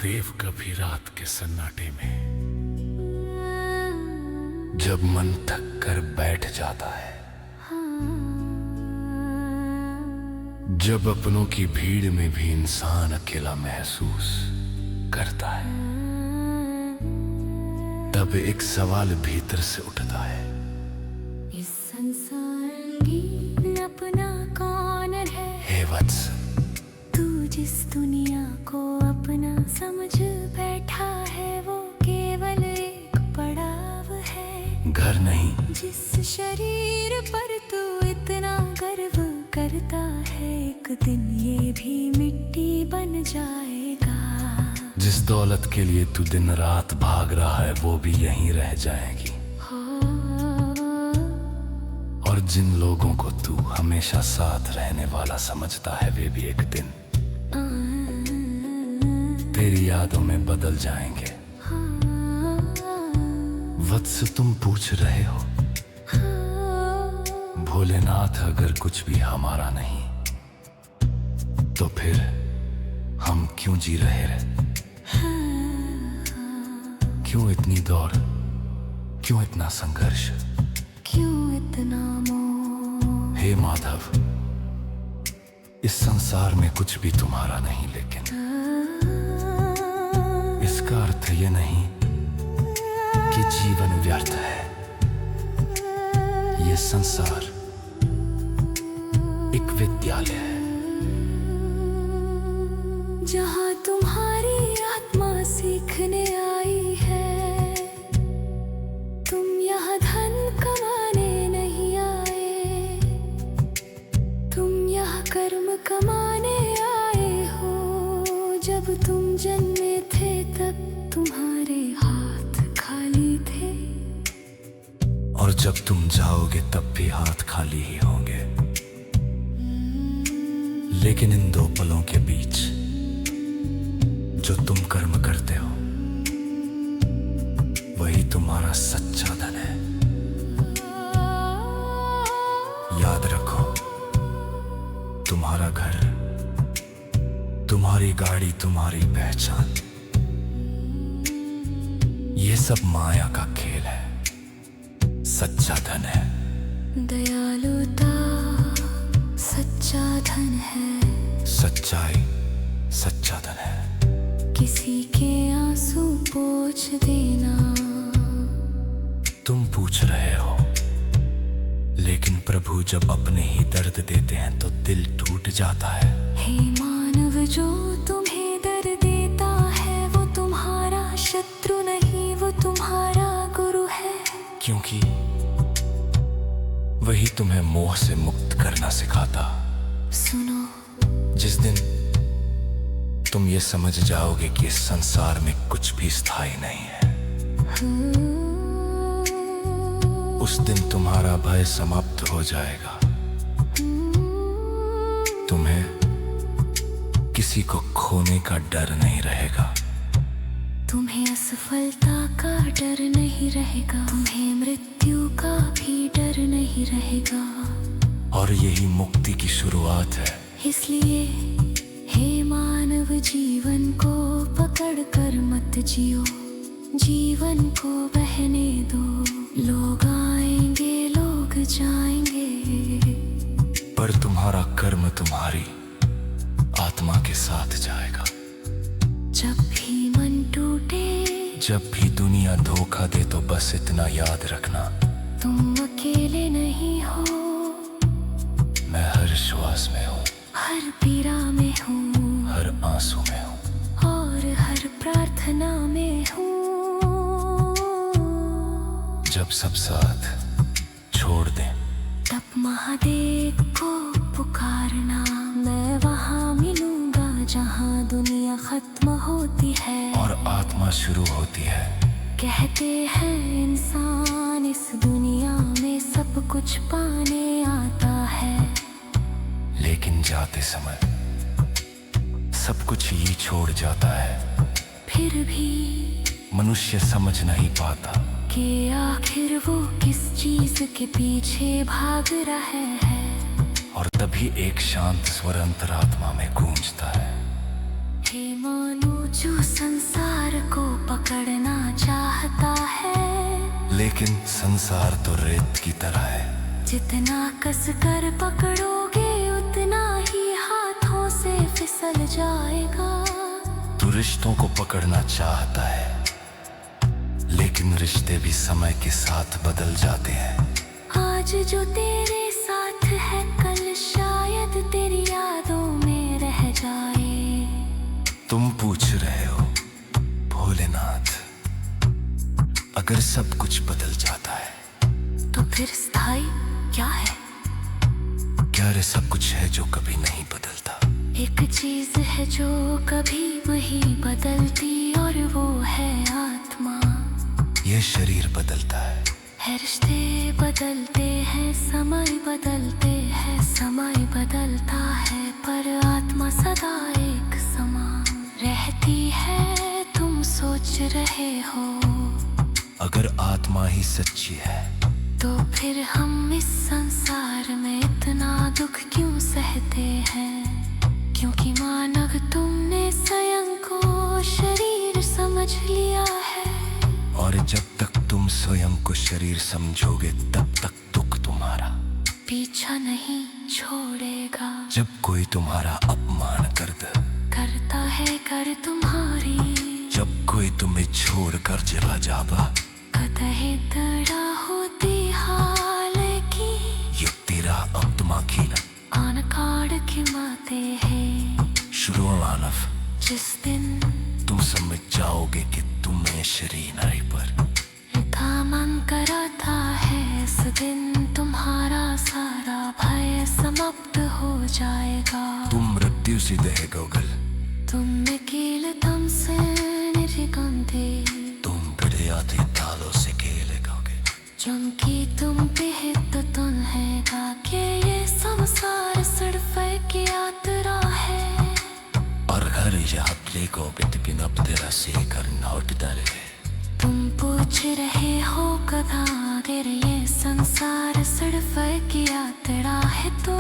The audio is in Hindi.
गुरुदेव कभी रात के सन्नाटे में जब मन थक कर बैठ जाता है, जब अपनों की भीड़ में भी इंसान अकेला महसूस करता है, तब एक सवाल भीतर से उठता है, इस संसार की अपना कौन है? हे वत्स, तू जिस दुनिया को अपना समझ बैठा है, वो केवल एक पड़ाव है। घर नहीं, जिस शरीर पर तू इतना गर्व करता है, एक दिन ये भी मिट्टी बन जाएगा। जिस दौलत के लिए तू दिन रात भाग रहा है, वो भी यहीं रह जाएगी। और जिन लोगों को तू हमेशा साथ रहने वाला समझता है, वे भी एक दिन तेरी यादों में बदल जाएंगे। वत्स, तुम पूछ रहे हो, भोलेनाथ अगर कुछ भी हमारा नहीं, तो फिर हम क्यों जी रहे रे? क्यों इतनी दौड़, क्यों इतना संघर्ष, क्यों इतना मोह? हे माधव, इस संसार में कुछ भी तुम्हारा नहीं, लेकिन इसका अर्थ ये नहीं कि जीवन व्यर्थ है। ये संसार एक विद्यालय है, जहाँ तुम्हारी आत्मा सीखने आई है। तुम यहाँ धन कमाने नहीं आए, तुम यहाँ कर्म कमाने आए हो। जब तुम जन्मे थे तब तुम्हारे हाथ खाली थे, और जब तुम जाओगे तब भी हाथ खाली ही होंगे। लेकिन इन दो पलों के बीच जो तुम कर्म करते हो, वही तुम्हारा सच्चा धन है। याद रखो, तुम्हारा घर, तुम्हारी गाड़ी, तुम्हारी पहचान, ये सब माया का खेल है। सच्चा धन है दयालुता, सच्चा धन है। सच्चाई, सच्चा धन है। किसी के आंसू पोंछ देना। तुम पूछ रहे हो, लेकिन प्रभु जब अपने ही दर्द देते हैं तो दिल टूट जाता है। हे मानव, जो तुम्हें दर्द देता है, वो तुम्हारा शत्रु नहीं, वो तुम्हारा गुरु है। क्योंकि वही तुम्हें मोह से मुक्त करना सिखाता। सुनो, जिस दिन तुम ये समझ जाओगे कि इस संसार में कुछ भी स्थायी नहीं है, उस दिन तुम्हारा भय समाप्त हो जाएगा। तुम्हें किसी को खोने का डर नहीं रहेगा। तुम्हें असफलता का डर नहीं रहेगा, तुम्हें मृत्यु का भी डर नहीं रहेगा। और यही मुक्ति की शुरुआत है। इसलिए हे मानव, जीवन को पकड़ कर मत जियो, जीवन को बहने दो। लोग आएंगे, लोग जाएंगे, पर तुम्हारा कर्म तुम्हारी आत्मा के साथ जाएगा। जब भी मन टूटे, जब भी दुनिया धोखा दे, तो बस इतना याद रखना, तुम अकेले नहीं हो। मैं हर श्वास में हूँ, हर पीड़ा में हूँ, हर आंसू में हूँ, और हर प्रार्थना में हूँ। जब सब साथ छोड़ दें, तब महादेव को पुकारना। मैं वहाँ मिलूंगा जहाँ दुनिया खत्म होती है और आत्मा शुरू होती है। कहते हैं इंसान इस दुनिया में सब कुछ पाने आता है, लेकिन जाते समय सब कुछ ही छोड़ जाता है। फिर भी मनुष्य समझ नहीं पाता कि आखिर वो किस चीज के पीछे भाग रहे हैं। और तभी एक शांत स्वर अंतरात्मा में गूंजता है, हे मानो जो संसार को पकड़ना चाहता है, लेकिन संसार तो रेत की तरह है। जितना कस कर पकड़ोगे उतना ही हाथों से फिसल जाएगा। तू रिश्तों को पकड़ना चाहता है, लेकिन रिश्ते भी समय के साथ बदल जाते हैं। आज जो तेरे साथ है कल शायद तेरी यादों में रह जाए। तुम पूछ रहे हो भोलेनाथ, अगर सब कुछ बदल जाता है तो फिर स्थायी क्या है? क्या रे सब कुछ है जो कभी नहीं बदलता? एक चीज है जो कभी नहीं बदलती और वो है आत्मा। ये शरीर बदलता है, रिश्ते बदलते हैं, समय बदलते हैं, समय बदलता है, पर आत्मा सदा एक समान रहती है। तुम सोच रहे हो अगर आत्मा ही सच्ची है तो फिर हम इस संसार में इतना दुख क्यों सहते हैं? क्योंकि मानव तुमने स्वयं को शरीर समझ लिया है। और जब तक तुम स्वयं को शरीर समझोगे तब तक दुख तुम्हारा पीछा नहीं छोड़ेगा। जब कोई तुम्हारा अपमान करता है कर तुम्हारी, जब कोई तुम्हें छोड़कर चला जावा, कतहे तड़ा होती हाल की युक्तिरा आत्मा की आन काड़ की माते हैं। शुरू मानव, जिस दिन तुम समझ जाओगे कि तुम्हें शरीर नहीं पर मन कराता है, इस दिन तुम्हारा सारा भय समाप्त हो जाएगा। तुम मृत्यु से देहगोगल, तुम कील तम से निरिगंधे, तुम बड़े आते तालों से खेलेगोगे। चमकी तुम पे हित तुन्हेगा कि ये संसार सिर्फ एक यात्रा है। और हर यात्री को बिन तेरा से करना है। तुम पूछ रहे हो कदा आखिर ये संसार सिर्फ एक यात्रा है तो